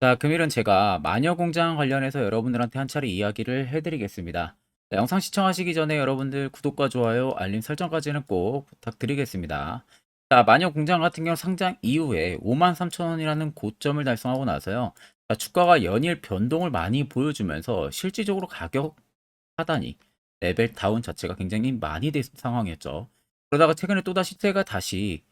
자, 금일은 제가 마녀공장 관련해서 여러분들한테 한 차례 이야기를 해드리겠습니다. 자, 영상 시청하시기 전에 여러분들 구독과 좋아요, 알림 설정까지는 꼭 부탁드리겠습니다. 자, 마녀공장 같은 경우 상장 이후에 53,000원이라는 고점을 달성하고 나서요. 자, 주가가 연일 변동을 많이 보여주면서 실질적으로 가격 하단이 레벨 다운 자체가 굉장히 많이 된 상황이었죠. 그러다가 최근에 또다시 시세가 다시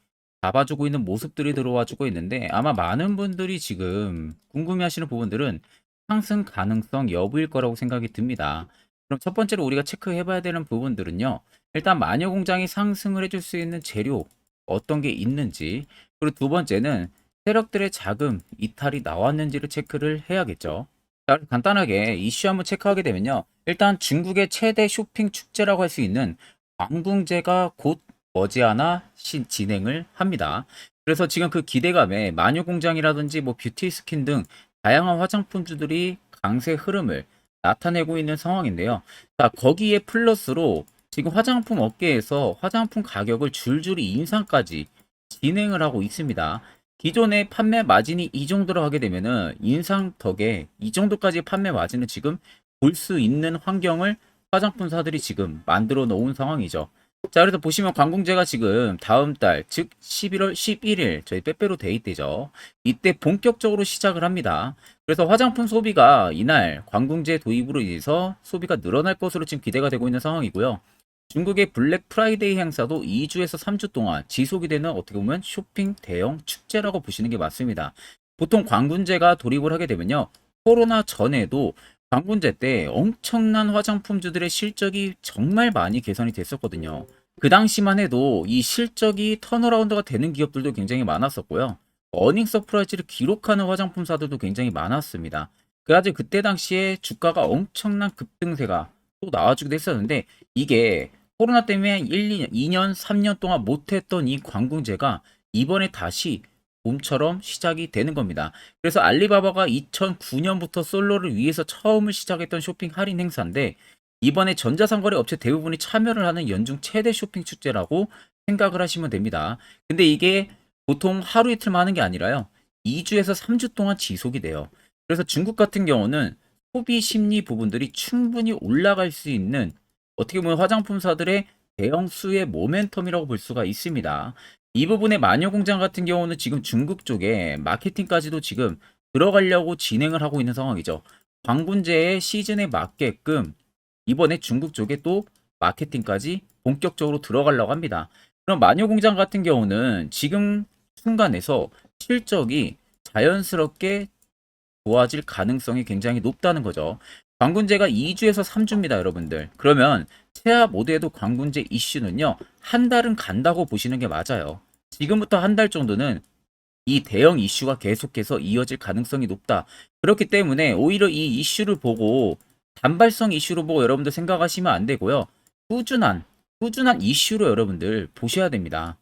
잡아주고 있는 모습들이 들어와주고 있는데 아마 많은 분들이 지금 궁금해하시는 부분들은 상승 가능성 여부일 거라고 생각이 듭니다. 그럼 첫 번째로 우리가 체크해봐야 되는 부분들은요. 일단 마녀공장이 상승을 해줄 수 있는 재료 어떤 게 있는지, 그리고 두 번째는 세력들의 자금 이탈이 나왔는지를 체크를 해야겠죠. 자, 간단하게 이슈 한번 체크하게 되면요. 일단 중국의 최대 쇼핑 축제라고 할 수 있는 광궁제가 곧 머지않아 진행을 합니다. 그래서 지금 그 기대감에 마녀공장이라든지 뭐 뷰티 스킨 등 다양한 화장품주들이 강세 흐름을 나타내고 있는 상황인데요. 자, 거기에 플러스로 지금 화장품 업계에서 화장품 가격을 줄줄이 인상까지 진행을 하고 있습니다. 기존의 판매 마진이 이 정도로 하게 되면은 인상 덕에 이 정도까지 판매 마진을 지금 볼 수 있는 환경을 화장품사들이 지금 만들어 놓은 상황이죠. 자, 그래서 보시면 관공제가 지금 다음 달, 즉 11월 11일 저희 빼빼로 데이 때죠. 이때 본격적으로 시작을 합니다. 그래서 화장품 소비가 이날 관공제 도입으로 인해서 소비가 늘어날 것으로 지금 기대가 되고 있는 상황이고요. 중국의 블랙 프라이데이 행사도 2주에서 3주 동안 지속이 되는 어떻게 보면 쇼핑 대형 축제라고 보시는 게 맞습니다. 보통 관군제가 돌입을 하게 되면요. 코로나 전에도 관군제 때 엄청난 화장품주들의 실적이 정말 많이 개선이 됐었거든요. 그 당시만 해도 이 실적이 턴어라운드가 되는 기업들도 굉장히 많았었고요. 어닝 서프라이즈를 기록하는 화장품사들도 굉장히 많았습니다. 그래가지고 그때 당시에 주가가 엄청난 급등세가 또 나와주기도 했었는데 이게 코로나 때문에 1, 2년, 2년, 3년 동안 못했던 이 관공제가 이번에 다시 봄처럼 시작이 되는 겁니다. 그래서 알리바바가 2009년부터 솔로를 위해서 처음을 시작했던 쇼핑 할인 행사인데 이번에 전자상거래 업체 대부분이 참여를 하는 연중 최대 쇼핑 축제라고 생각을 하시면 됩니다. 근데 이게 보통 하루 이틀만 하는 게 아니라요. 2주에서 3주 동안 지속이 돼요. 그래서 중국 같은 경우는 소비 심리 부분들이 충분히 올라갈 수 있는 어떻게 보면 화장품사들의 대형 수의 모멘텀이라고 볼 수가 있습니다. 이 부분의 마녀공장 같은 경우는 지금 중국 쪽에 마케팅까지도 지금 들어가려고 진행을 하고 있는 상황이죠. 광군제의 시즌에 맞게끔 이번에 중국 쪽에 또 마케팅까지 본격적으로 들어가려고 합니다. 그럼 마녀공장 같은 경우는 지금 순간에서 실적이 자연스럽게 좋아질 가능성이 굉장히 높다는 거죠. 광군제가 2주에서 3주입니다, 여러분들. 그러면 최하 모드에도 광군제 이슈는요, 한 달은 간다고 보시는 게 맞아요. 지금부터 한 달 정도는 이 대형 이슈가 계속해서 이어질 가능성이 높다. 그렇기 때문에 오히려 이 이슈를 보고 단발성 이슈로 보고 여러분들 생각하시면 안 되고요. 꾸준한 이슈로 여러분들 보셔야 됩니다.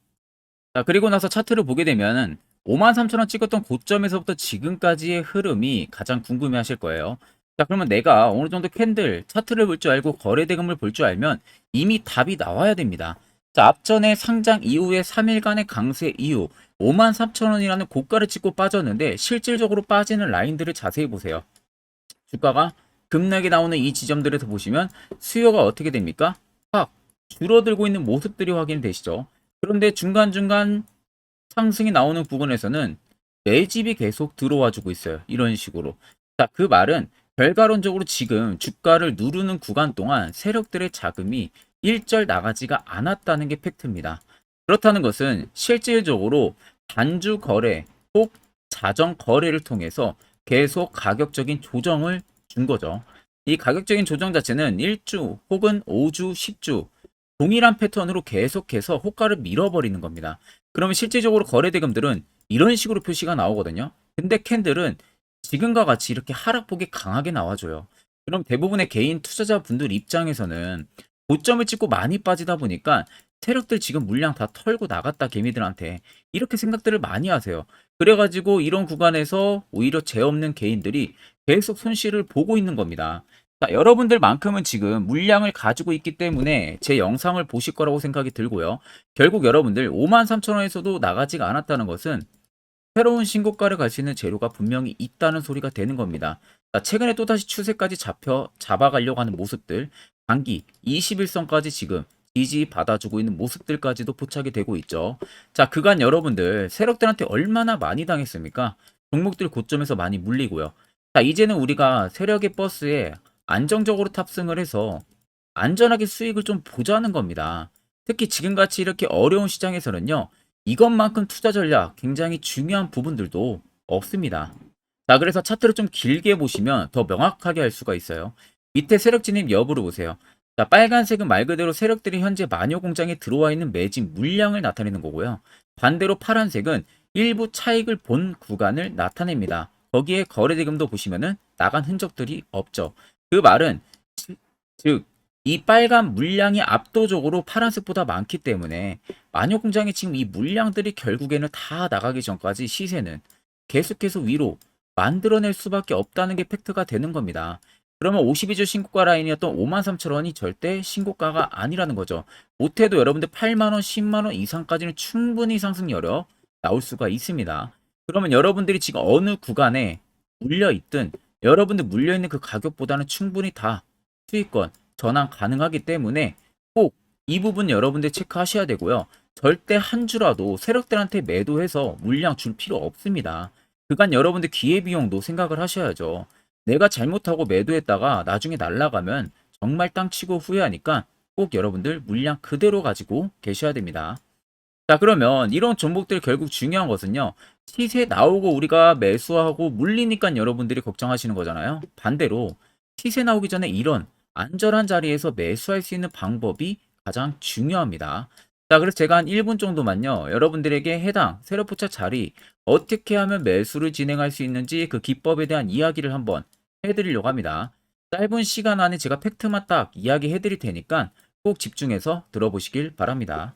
자, 그리고 나서 차트를 보게 되면 53,000원 찍었던 고점에서부터 지금까지의 흐름이 가장 궁금해 하실 거예요. 자, 그러면 내가 어느 정도 캔들, 차트를 볼 줄 알고 거래 대금을 볼 줄 알면 이미 답이 나와야 됩니다. 자, 앞전에 상장 이후에 3일간의 강세 이후 53,000원이라는 고가를 찍고 빠졌는데 실질적으로 빠지는 라인들을 자세히 보세요. 주가가 급락이 나오는 이 지점들에서 보시면 수요가 어떻게 됩니까? 확 줄어들고 있는 모습들이 확인되시죠. 그런데 중간중간 상승이 나오는 부분에서는 매집이 계속 들어와 주고 있어요. 이런 식으로. 자, 그 말은 결과론적으로 지금 주가를 누르는 구간 동안 세력들의 자금이 일절 나가지가 않았다는 게 팩트입니다. 그렇다는 것은 실질적으로 단주 거래 혹 자정 거래를 통해서 계속 가격적인 조정을 준 거죠. 이 가격적인 조정 자체는 1주 혹은 5주, 10주 동일한 패턴으로 계속해서 호가를 밀어버리는 겁니다. 그러면 실질적으로 거래 대금들은 이런 식으로 표시가 나오거든요. 근데 캔들은 지금과 같이 이렇게 하락폭이 강하게 나와줘요. 그럼 대부분의 개인 투자자분들 입장에서는 고점을 찍고 많이 빠지다 보니까 세력들 지금 물량 다 털고 나갔다 개미들한테 이렇게 생각들을 많이 하세요. 그래가지고 이런 구간에서 오히려 죄 없는 개인들이 계속 손실을 보고 있는 겁니다. 자, 여러분들만큼은 지금 물량을 가지고 있기 때문에 제 영상을 보실 거라고 생각이 들고요. 결국 여러분들 53,000원에서도 나가지가 않았다는 것은 새로운 신고가를 갈 수 있는 재료가 분명히 있다는 소리가 되는 겁니다. 자, 최근에 또다시 추세까지 잡아가려고 하는 모습들, 단기 21선까지 지금 지지 받아주고 있는 모습들까지도 포착이 되고 있죠. 자, 그간 여러분들 세력들한테 얼마나 많이 당했습니까? 종목들 고점에서 많이 물리고요. 자, 이제는 우리가 세력의 버스에 안정적으로 탑승을 해서 안전하게 수익을 좀 보자는 겁니다. 특히 지금같이 이렇게 어려운 시장에서는요, 이것만큼 투자 전략 굉장히 중요한 부분들도 없습니다. 자, 그래서 차트를 좀 길게 보시면 더 명확하게 알 수가 있어요. 밑에 세력 진입 여부를 보세요. 자, 빨간색은 말 그대로 세력들이 현재 마녀 공장에 들어와 있는 매진 물량을 나타내는 거고요. 반대로 파란색은 일부 차익을 본 구간을 나타냅니다. 거기에 거래 대금도 보시면은 나간 흔적들이 없죠. 그 말은 즉 이 빨간 물량이 압도적으로 파란색보다 많기 때문에 마녀 공장에 지금 이 물량들이 결국에는 다 나가기 전까지 시세는 계속해서 위로 만들어낼 수밖에 없다는 게 팩트가 되는 겁니다. 그러면 52주 신고가 라인이었던 53,000원이 절대 신고가가 아니라는 거죠. 못해도 여러분들 8만원, 10만원 이상까지는 충분히 상승 여력 나올 수가 있습니다. 그러면 여러분들이 지금 어느 구간에 물려있든 여러분들 물려있는 그 가격보다는 충분히 다 수익권 전환 가능하기 때문에 꼭 이 부분 여러분들 체크하셔야 되고요. 절대 한 주라도 세력들한테 매도해서 물량 줄 필요 없습니다. 그간 여러분들 기회비용도 생각을 하셔야죠. 내가 잘못하고 매도했다가 나중에 날라가면 정말 땅치고 후회하니까 꼭 여러분들 물량 그대로 가지고 계셔야 됩니다. 자, 그러면 이런 종목들 결국 중요한 것은요. 시세 나오고 우리가 매수하고 물리니까 여러분들이 걱정하시는 거잖아요. 반대로 시세 나오기 전에 이런 안전한 자리에서 매수할 수 있는 방법이 가장 중요합니다. 자, 그래서 제가 한 1분 정도만요. 여러분들에게 해당 세력 포착 자리 어떻게 하면 매수를 진행할 수 있는지 그 기법에 대한 이야기를 한번 해드리려고 합니다. 짧은 시간 안에 제가 팩트만 딱 이야기해 드릴 테니까 꼭 집중해서 들어보시길 바랍니다.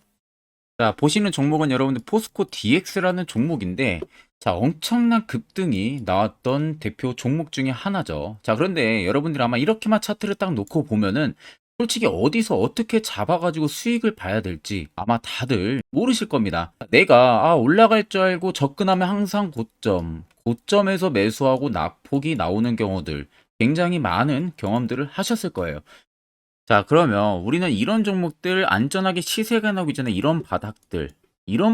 자, 보시는 종목은 여러분들 포스코 DX라는 종목인데, 자, 엄청난 급등이 나왔던 대표 종목 중에 하나죠. 자, 그런데 여러분들 아마 이렇게만 차트를 딱 놓고 보면은 솔직히 어디서 어떻게 잡아가지고 수익을 봐야 될지 아마 다들 모르실 겁니다. 내가 올라갈 줄 알고 접근하면 항상 고점에서 매수하고 낙폭이 나오는 경우들 굉장히 많은 경험들을 하셨을 거예요. 자, 그러면 우리는 이런 종목들 안전하게 시세가 나오기 전에 이런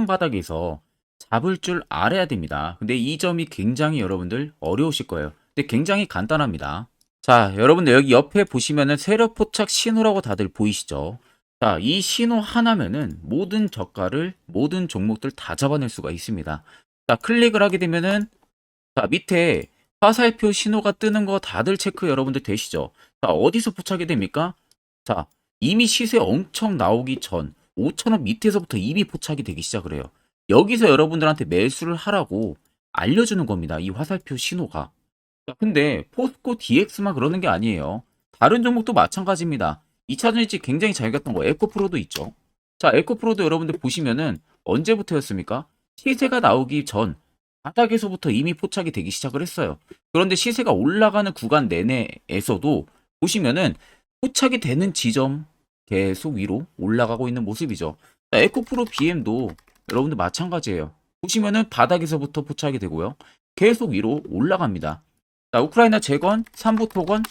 바닥에서 잡을 줄 알아야 됩니다. 근데 이 점이 굉장히 여러분들 어려우실 거예요. 근데 굉장히 간단합니다. 자, 여러분들 여기 옆에 보시면은 세력 포착 신호라고 다들 보이시죠? 자, 이 신호 하나면은 모든 저가를, 모든 종목들 다 잡아낼 수가 있습니다. 자, 클릭을 하게 되면은 자, 밑에 화살표 신호가 뜨는 거 다들 체크 여러분들 되시죠? 자, 어디서 포착이 됩니까? 자, 이미 시세 엄청 나오기 전 5,000원 밑에서부터 이미 포착이 되기 시작을 해요. 여기서 여러분들한테 매수를 하라고 알려주는 겁니다. 이 화살표 신호가. 자, 근데 포스코 DX만 그러는 게 아니에요. 다른 종목도 마찬가지입니다. 2차전 일찍 굉장히 잘 갔던 거 에코프로도 있죠. 자, 에코프로도 여러분들 보시면은 언제부터였습니까? 시세가 나오기 전 바닥에서부터 이미 포착이 되기 시작을 했어요. 그런데 시세가 올라가는 구간 내내에서도 보시면은 포착이 되는 지점 계속 위로 올라가고 있는 모습이죠. 자, 에코프로 BM도 여러분들 마찬가지예요. 보시면은 바닥에서부터 포착이 되고요. 계속 위로 올라갑니다. 자, 우크라이나 재건, 삼부 토건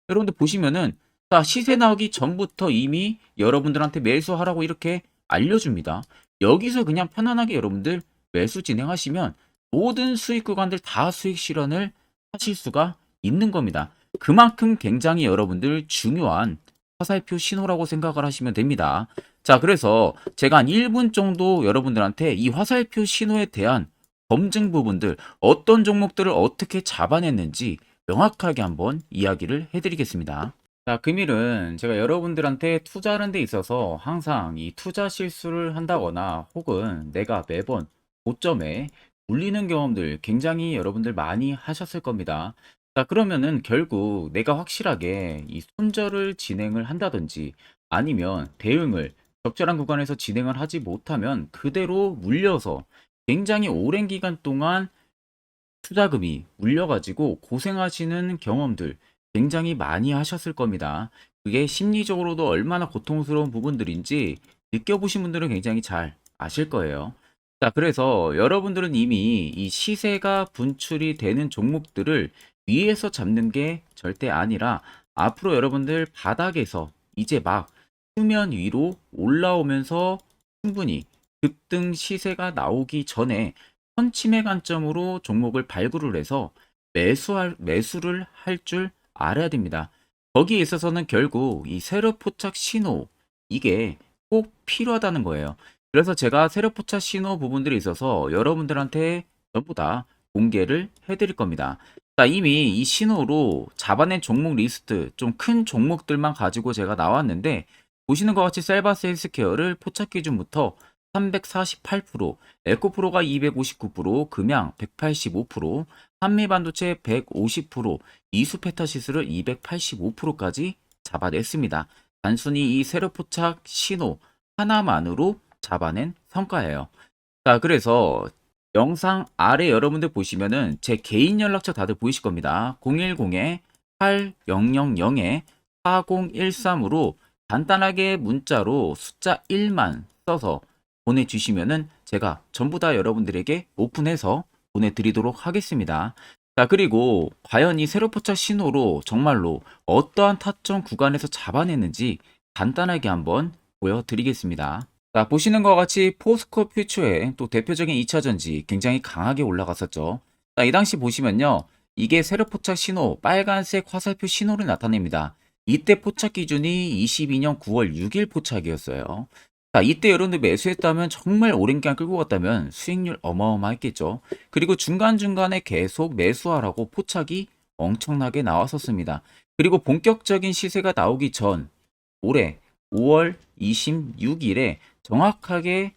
여러분들 보시면은 자, 시세 나오기 전부터 이미 여러분들한테 매수하라고 이렇게 알려줍니다. 여기서 그냥 편안하게 여러분들 매수 진행하시면 모든 수익 구간들 다 수익 실현을 하실 수가 있는 겁니다. 그만큼 굉장히 여러분들 중요한 화살표 신호라고 생각을 하시면 됩니다. 자, 그래서 제가 한 1분 정도 여러분들한테 이 화살표 신호에 대한 검증 부분들, 어떤 종목들을 어떻게 잡아냈는지 명확하게 한번 이야기를 해드리겠습니다. 자, 금일은 제가 여러분들한테 투자하는 데 있어서 항상 이 투자 실수를 한다거나 혹은 내가 매번 고점에 물리는 경험들 굉장히 여러분들 많이 하셨을 겁니다. 자, 그러면은 결국 내가 확실하게 이 손절을 진행을 한다든지 아니면 대응을 적절한 구간에서 진행을 하지 못하면 그대로 물려서 굉장히 오랜 기간 동안 투자금이 물려가지고 고생하시는 경험들 굉장히 많이 하셨을 겁니다. 그게 심리적으로도 얼마나 고통스러운 부분들인지 느껴보신 분들은 굉장히 잘 아실 거예요. 자, 그래서 여러분들은 이미 이 시세가 분출이 되는 종목들을 위에서 잡는 게 절대 아니라 앞으로 여러분들 바닥에서 이제 막 수면 위로 올라오면서 충분히 급등 시세가 나오기 전에 선침해 관점으로 종목을 발굴을 해서 매수를 할 줄 알아야 됩니다. 거기에 있어서는 결국 이 세력 포착 신호 이게 꼭 필요하다는 거예요. 그래서 제가 세력 포착 신호 부분들이 있어서 여러분들한테 전부 다 공개를 해드릴 겁니다. 자, 이미 이 신호로 잡아낸 종목 리스트 좀 큰 종목들만 가지고 제가 나왔는데 보시는 것 같이 셀바스 헬스케어를 포착 기준부터 348%, 에코프로가 259%, 금양 185%, 한미반도체 150%, 이수페타시스를 285%까지 잡아냈습니다. 단순히 이 세력 포착 신호 하나만으로 잡아낸 성과예요. 자, 그래서 영상 아래 여러분들 보시면은 제 개인 연락처 다들 보이실 겁니다. 010-8000-4013으로 간단하게 문자로 숫자 1만 써서 보내주시면은 제가 전부 다 여러분들에게 오픈해서 보내드리도록 하겠습니다. 자, 그리고 과연 이 세로포착 신호로 정말로 어떠한 타점 구간에서 잡아냈는지 간단하게 한번 보여드리겠습니다. 자, 보시는 것 같이 포스코 퓨처의 또 대표적인 2차전지 굉장히 강하게 올라갔었죠. 자, 이 당시 보시면요. 이게 세력 포착 신호, 빨간색 화살표 신호를 나타냅니다. 이때 포착 기준이 22년 9월 6일 포착이었어요. 자, 이때 여러분들 매수했다면 정말 오랜 기간 끌고 갔다면 수익률 어마어마했겠죠. 그리고 중간중간에 계속 매수하라고 포착이 엄청나게 나왔었습니다. 그리고 본격적인 시세가 나오기 전 올해 5월 26일에 정확하게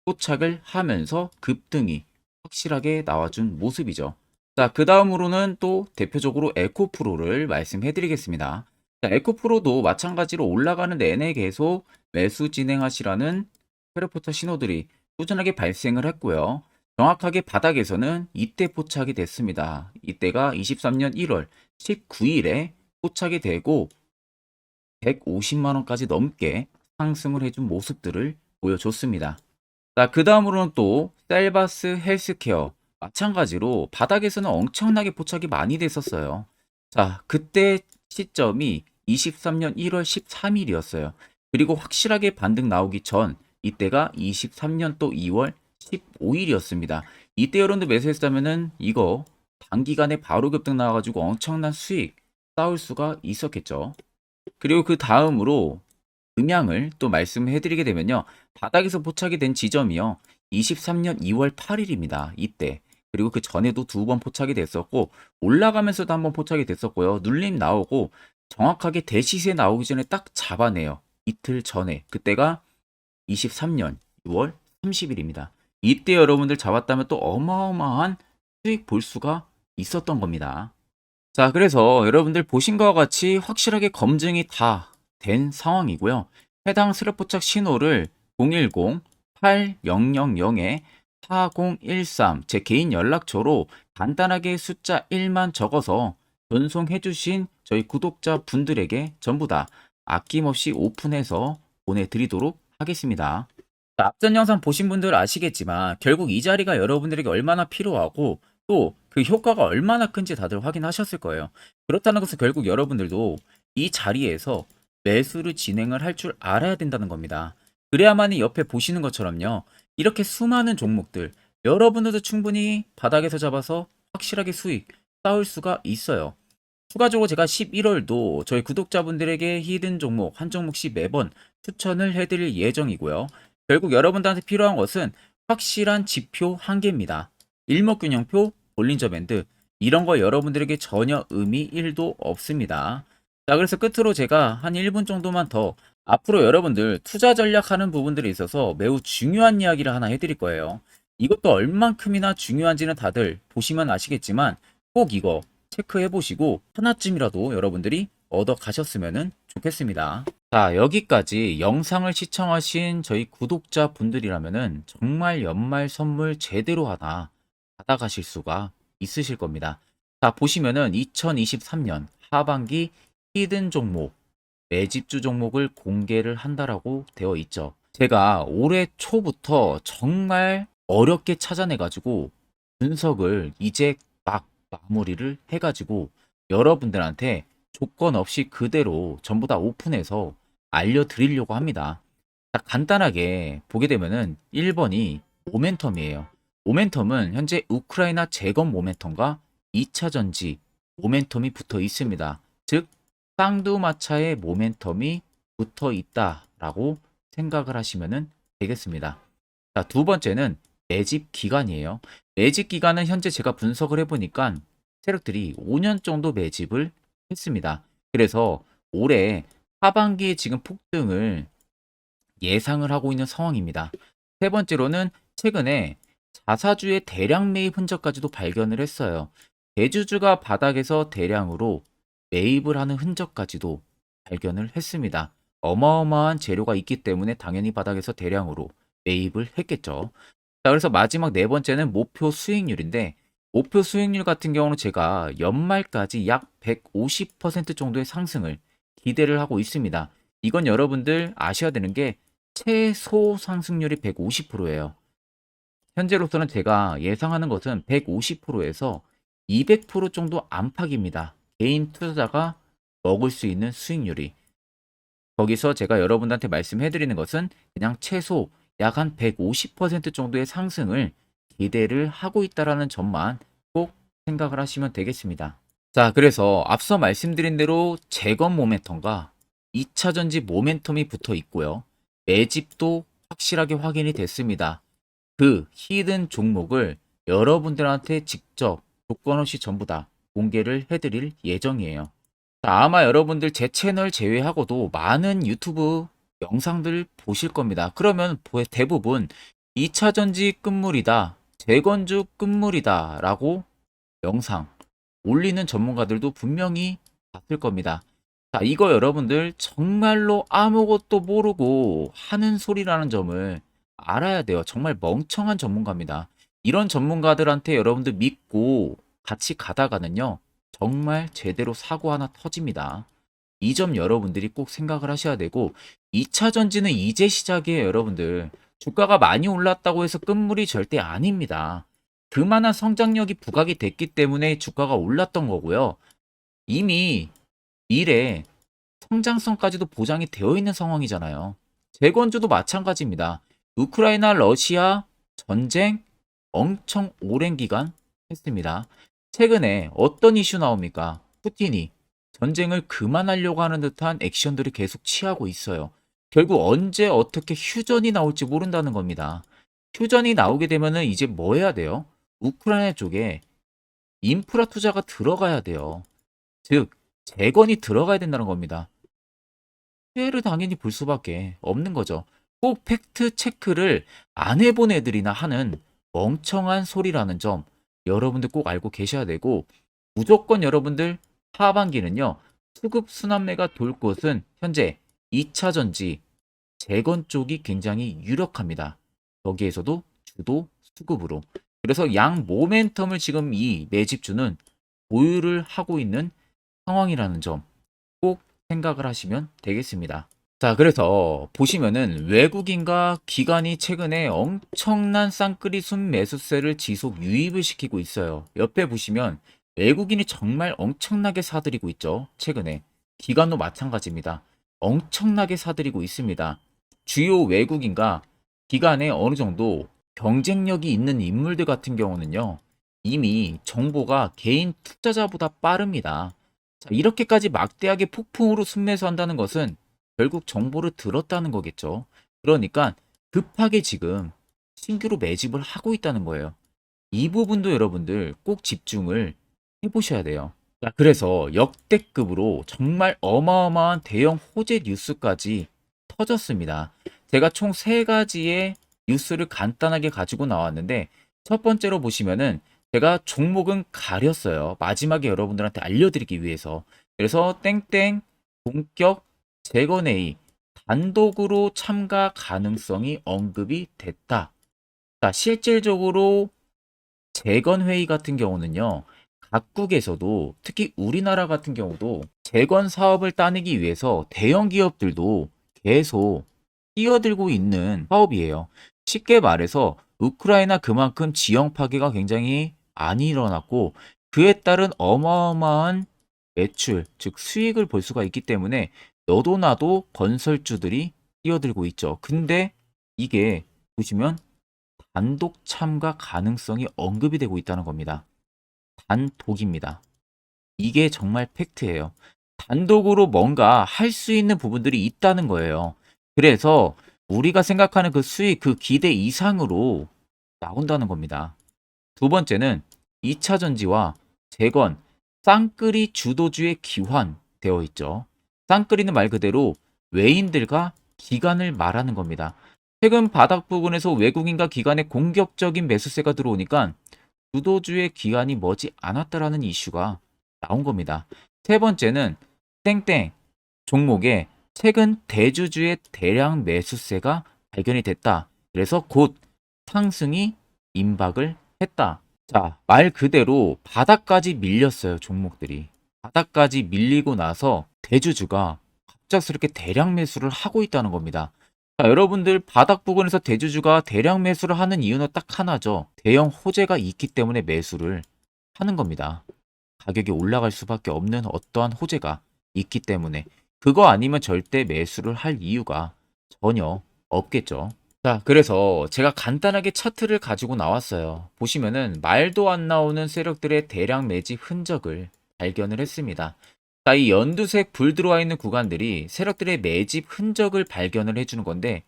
포착을 하면서 급등이 확실하게 나와준 모습이죠. 자, 그 다음으로는 또 대표적으로 에코프로를 말씀해 드리겠습니다. 자, 에코프로도 마찬가지로 올라가는 내내 계속 매수 진행하시라는 페르포터 신호들이 꾸준하게 발생을 했고요. 정확하게 바닥에서는 이때 포착이 됐습니다. 이때가 23년 1월 19일에 포착이 되고 150만원까지 넘게 상승을 해준 모습들을 보여줬습니다. 자, 그 다음으로는 또 셀바스 헬스케어 마찬가지로 바닥에서는 엄청나게 포착이 많이 됐었어요. 자, 그때 시점이 23년 1월 13일이었어요. 그리고 확실하게 반등 나오기 전 이때가 23년 또 2월 15일이었습니다. 이때 여러분들 매수했다면은 이거 단기간에 바로 급등 나와가지고 엄청난 수익 쌓을 수가 있었겠죠. 그리고 그 다음으로 음향을 또 말씀해 드리게 되면요. 바닥에서 포착이 된 지점이요. 23년 2월 8일입니다. 이때. 그리고 그 전에도 두 번 포착이 됐었고 올라가면서도 한번 포착이 됐었고요. 눌림 나오고 정확하게 대시세 나오기 전에 딱 잡아내요. 이틀 전에. 그때가 23년 6월 30일입니다. 이때 여러분들 잡았다면 또 어마어마한 수익 볼 수가 있었던 겁니다. 자, 그래서 여러분들 보신 것과 같이 확실하게 검증이 다 된 상황이고요. 해당 스랩포착 신호를 010-8000-4013 제 개인 연락처로 간단하게 숫자 1만 적어서 전송해 주신 저희 구독자 분들에게 전부 다 아낌없이 오픈해서 보내드리도록 하겠습니다. 자, 앞전 영상 보신 분들 아시겠지만 결국 이 자리가 여러분들에게 얼마나 필요하고 또 그 효과가 얼마나 큰지 다들 확인하셨을 거예요. 그렇다는 것은 결국 여러분들도 이 자리에서 매수를 진행을 할 줄 알아야 된다는 겁니다. 그래야만이 옆에 보시는 것처럼요. 이렇게 수많은 종목들 여러분들도 충분히 바닥에서 잡아서 확실하게 수익 쌓을 수가 있어요. 추가적으로 제가 11월도 저희 구독자분들에게 히든 종목 한 종목씩 매번 추천을 해드릴 예정이고요. 결국 여러분들한테 필요한 것은 확실한 지표 한 개입니다. 일목균형표, 볼린저 밴드 이런 거 여러분들에게 전혀 의미 1도 없습니다. 자, 그래서 끝으로 제가 한 1분 정도만 더 앞으로 여러분들 투자 전략하는 부분들이 있어서 매우 중요한 이야기를 하나 해드릴 거예요. 이것도 얼만큼이나 중요한지는 다들 보시면 아시겠지만 꼭 이거 체크해 보시고 하나쯤이라도 여러분들이 얻어 가셨으면 좋겠습니다. 자, 여기까지 영상을 시청하신 저희 구독자 분들이라면은 정말 연말 선물 제대로 하나 받아가실 수가 있으실 겁니다. 자, 보시면은 2023년 하반기 히든 종목, 매집주 종목을 공개를 한다라고 되어 있죠. 제가 올해 초부터 정말 어렵게 찾아내 가지고 분석을 이제 막 마무리를 해 가지고 여러분들한테 조건 없이 그대로 전부 다 오픈해서 알려드리려고 합니다. 자, 간단하게 보게 되면은 1번이 모멘텀이에요. 모멘텀은 현재 우크라이나 재건 모멘텀과 2차 전지 모멘텀이 붙어 있습니다. 즉, 쌍두마차의 모멘텀이 붙어 있다라고 생각을 하시면 되겠습니다. 자, 두 번째는 매집 기간이에요. 매집 기간은 현재 제가 분석을 해보니까 세력들이 5년 정도 매집을 했습니다. 그래서 올해 하반기에 지금 폭등을 예상을 하고 있는 상황입니다. 세 번째로는 최근에 자사주의 대량 매입 흔적까지도 발견을 했어요. 대주주가 바닥에서 대량으로 매입을 하는 흔적까지도 발견을 했습니다. 어마어마한 재료가 있기 때문에 당연히 바닥에서 대량으로 매입을 했겠죠. 자, 그래서 마지막 네 번째는 목표 수익률인데, 목표 수익률 같은 경우는 제가 연말까지 약 150% 정도의 상승을 기대를 하고 있습니다. 이건 여러분들 아셔야 되는 게 최소 상승률이 150%예요. 현재로서는 제가 예상하는 것은 150%에서 200% 정도 안팎입니다. 개인 투자자가 먹을 수 있는 수익률이. 거기서 제가 여러분들한테 말씀해 드리는 것은 그냥 최소 약 한 150% 정도의 상승을 기대를 하고 있다라는 점만 꼭 생각을 하시면 되겠습니다. 자, 그래서 앞서 말씀드린 대로 재건 모멘텀과 2차 전지 모멘텀이 붙어 있고요. 매집도 확실하게 확인이 됐습니다. 그 히든 종목을 여러분들한테 직접 조건 없이 전부 다 공개를 해드릴 예정이에요. 자, 아마 여러분들 제 채널 제외하고도 많은 유튜브 영상들 보실 겁니다. 그러면 대부분 2차 전지 끝물이다, 재건주 끝물이다 라고 영상 올리는 전문가들도 분명히 봤을 겁니다. 자, 이거 여러분들 정말로 아무것도 모르고 하는 소리라는 점을 알아야 돼요. 정말 멍청한 전문가입니다. 이런 전문가들한테 여러분들 믿고 같이 가다가는요, 정말 제대로 사고 하나 터집니다. 이 점 여러분들이 꼭 생각을 하셔야 되고, 2차 전지는 이제 시작이에요, 여러분들. 주가가 많이 올랐다고 해서 끝물이 절대 아닙니다. 그만한 성장력이 부각이 됐기 때문에 주가가 올랐던 거고요. 이미 미래 성장성까지도 보장이 되어 있는 상황이잖아요. 재건주도 마찬가지입니다. 우크라이나 러시아 전쟁 엄청 오랜 기간 했습니다. 최근에 어떤 이슈 나옵니까? 푸틴이 전쟁을 그만하려고 하는 듯한 액션들을 계속 취하고 있어요. 결국 언제 어떻게 휴전이 나올지 모른다는 겁니다. 휴전이 나오게 되면은 이제 뭐 해야 돼요? 우크라이나 쪽에 인프라 투자가 들어가야 돼요. 즉, 재건이 들어가야 된다는 겁니다. 피해를 당연히 볼 수밖에 없는 거죠. 꼭 팩트 체크를 안 해본 애들이나 하는 멍청한 소리라는 점 여러분들 꼭 알고 계셔야 되고, 무조건 여러분들 하반기는요, 수급 순환매가 돌 곳은 현재 2차 전지 재건 쪽이 굉장히 유력합니다. 거기에서도 주도 수급으로. 그래서 양 모멘텀을 지금 이 매집주는 보유를 하고 있는 상황이라는 점 꼭 생각을 하시면 되겠습니다. 자, 그래서 보시면은 외국인과 기관이 최근에 엄청난 쌍끌이 순매수세를 지속 유입을 시키고 있어요. 옆에 보시면 외국인이 정말 엄청나게 사들이고 있죠. 최근에. 기관도 마찬가지입니다. 엄청나게 사들이고 있습니다. 주요 외국인과 기관에 어느 정도 경쟁력이 있는 인물들 같은 경우는요, 이미 정보가 개인 투자자보다 빠릅니다. 자, 이렇게까지 막대하게 폭풍으로 순매수한다는 것은 결국 정보를 들었다는 거겠죠. 그러니까 급하게 지금 신규로 매집을 하고 있다는 거예요. 이 부분도 여러분들 꼭 집중을 해보셔야 돼요. 자, 그래서 역대급으로 정말 어마어마한 대형 호재 뉴스까지 터졌습니다. 제가 총 3가지의 뉴스를 간단하게 가지고 나왔는데, 첫 번째로 보시면은 제가 종목은 가렸어요. 마지막에 여러분들한테 알려드리기 위해서. 그래서 땡땡 본격 재건회의 단독으로 참가 가능성이 언급이 됐다. 자, 실질적으로 재건회의 같은 경우는요, 각국에서도 특히 우리나라 같은 경우도 재건 사업을 따내기 위해서 대형 기업들도 계속 뛰어들고 있는 사업이에요. 쉽게 말해서 우크라이나 그만큼 지형 파괴가 굉장히 많이 일어났고 그에 따른 어마어마한 매출, 즉 수익을 볼 수가 있기 때문에 너도 나도 건설주들이 뛰어들고 있죠. 근데 이게 보시면 단독 참가 가능성이 언급이 되고 있다는 겁니다. 단독입니다. 이게 정말 팩트예요. 단독으로 뭔가 할 수 있는 부분들이 있다는 거예요. 그래서 우리가 생각하는 그 수익, 그 기대 이상으로 나온다는 겁니다. 두 번째는 2차 전지와 재건, 쌍끌이 주도주의 기환되어 있죠. 쌍끌이는 말 그대로 외인들과 기관을 말하는 겁니다. 최근 바닥 부근에서 외국인과 기관의 공격적인 매수세가 들어오니까 주도주의 기관이 머지 않았다라는 이슈가 나온 겁니다. 세 번째는 땡땡 종목에 최근 대주주의 대량 매수세가 발견이 됐다. 그래서 곧 상승이 임박을 했다. 자, 말 그대로 바닥까지 밀렸어요, 종목들이. 바닥까지 밀리고 나서 대주주가 갑작스럽게 대량 매수를 하고 있다는 겁니다. 자, 여러분들 바닥 부근에서 대주주가 대량 매수를 하는 이유는 딱 하나죠. 대형 호재가 있기 때문에 매수를 하는 겁니다. 가격이 올라갈 수밖에 없는 어떠한 호재가 있기 때문에 그거 아니면 절대 매수를 할 이유가 전혀 없겠죠. 자, 그래서 제가 간단하게 차트를 가지고 나왔어요. 보시면은 말도 안 나오는 세력들의 대량 매집 흔적을 발견을 했습니다. 자, 이 연두색 불 들어와 있는 구간들이 세력들의 매집 흔적을 발견을 해주는 건데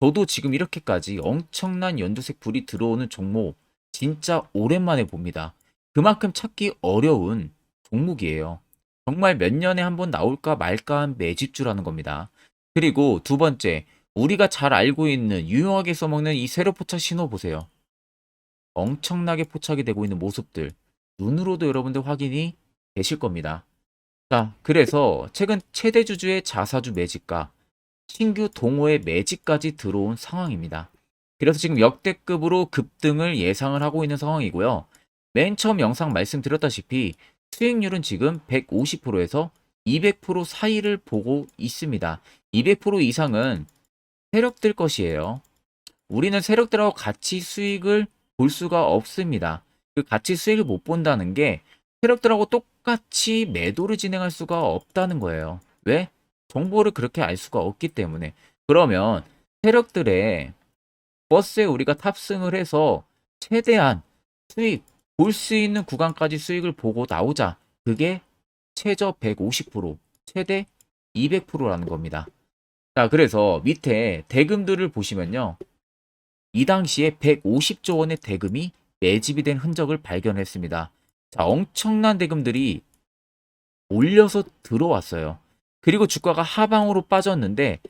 저도 지금 이렇게까지 엄청난 연두색 불이 들어오는 종목 진짜 오랜만에 봅니다. 그만큼 찾기 어려운 종목이에요. 정말 몇 년에 한 번 나올까 말까한 매집주라는 겁니다. 그리고 두 번째, 우리가 잘 알고 있는 유용하게 써먹는 이 세로 포착 신호 보세요. 엄청나게 포착이 되고 있는 모습들 눈으로도 여러분들 확인이 되실 겁니다. 자, 그래서 최근 최대 주주의 자사주 매집과 신규 동호회 매집까지 들어온 상황입니다. 그래서 지금 역대급으로 급등을 예상을 하고 있는 상황이고요. 맨 처음 영상 말씀드렸다시피 수익률은 지금 150%에서 200% 사이를 보고 있습니다. 200% 이상은 세력들 것이에요. 우리는 세력들하고 같이 수익을 볼 수가 없습니다. 그 같이 수익을 못 본다는 게 세력들하고 똑같이 매도를 진행할 수가 없다는 거예요. 왜? 정보를 그렇게 알 수가 없기 때문에. 그러면 세력들의 버스에 우리가 탑승을 해서 최대한 수익, 볼 수 있는 구간까지 수익을 보고 나오자. 그게 최저 150%, 최대 200%라는 겁니다. 자, 그래서 밑에 대금들을 보시면요. 이 당시에 150조 원의 대금이 매집이 된 흔적을 발견했습니다. 자, 엄청난 대금들이 올려서 들어왔어요. 그리고 주가가 하방으로 빠졌는데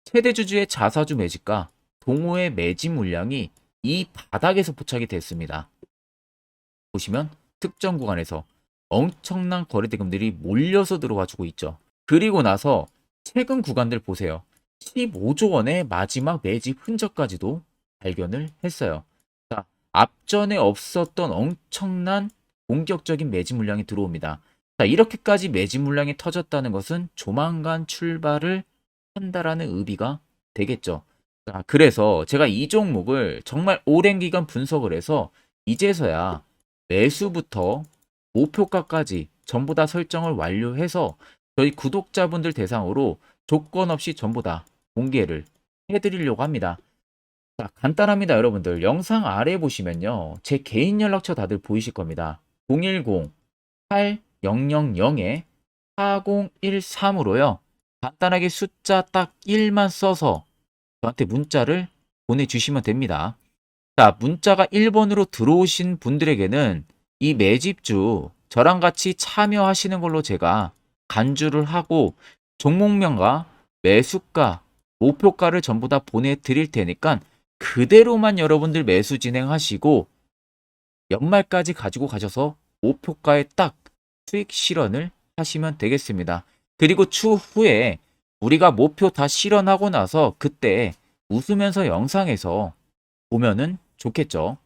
최대 주주의 자사주 매집과 동호회 매집 물량이 이 바닥에서 포착이 됐습니다. 보시면 특정 구간에서 엄청난 거래 대금들이 몰려서 들어와주고 있죠. 그리고 나서 최근 구간들 보세요. 15조 원의 마지막 매집 흔적까지도 발견을 했어요. 자, 앞전에 없었던 엄청난 공격적인 매집 물량이 들어옵니다. 자, 이렇게까지 매집 물량이 터졌다는 것은 조만간 출발을 한다라는 의미가 되겠죠. 자, 그래서 제가 이 종목을 정말 오랜 기간 분석을 해서 이제서야 매수부터 목표가까지 전부 다 설정을 완료해서 저희 구독자분들 대상으로 조건 없이 전부 다 공개를 해드리려고 합니다. 자, 간단합니다, 여러분들. 영상 아래 보시면요. 제 개인 연락처 다들 보이실 겁니다. 010-8000-4013으로요. 간단하게 숫자 딱 1만 써서 저한테 문자를 보내주시면 됩니다. 자, 문자가 1번으로 들어오신 분들에게는 이 매집주 저랑 같이 참여하시는 걸로 제가 간주를 하고 종목명과 매수가, 목표가를 전부 다 보내드릴 테니까 그대로만 여러분들 매수 진행하시고 연말까지 가지고 가셔서 목표가에 딱 수익 실현을 하시면 되겠습니다. 그리고 추후에 우리가 목표 다 실현하고 나서 그때 웃으면서 영상에서 보면은 좋겠죠.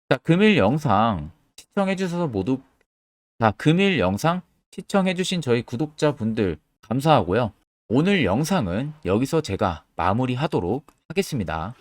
자, 금일 영상 시청해 주셔서 모두 금일 영상 시청해 주신 저희 구독자분들 감사하고요. 오늘 영상은 여기서 제가 마무리하도록 하겠습니다.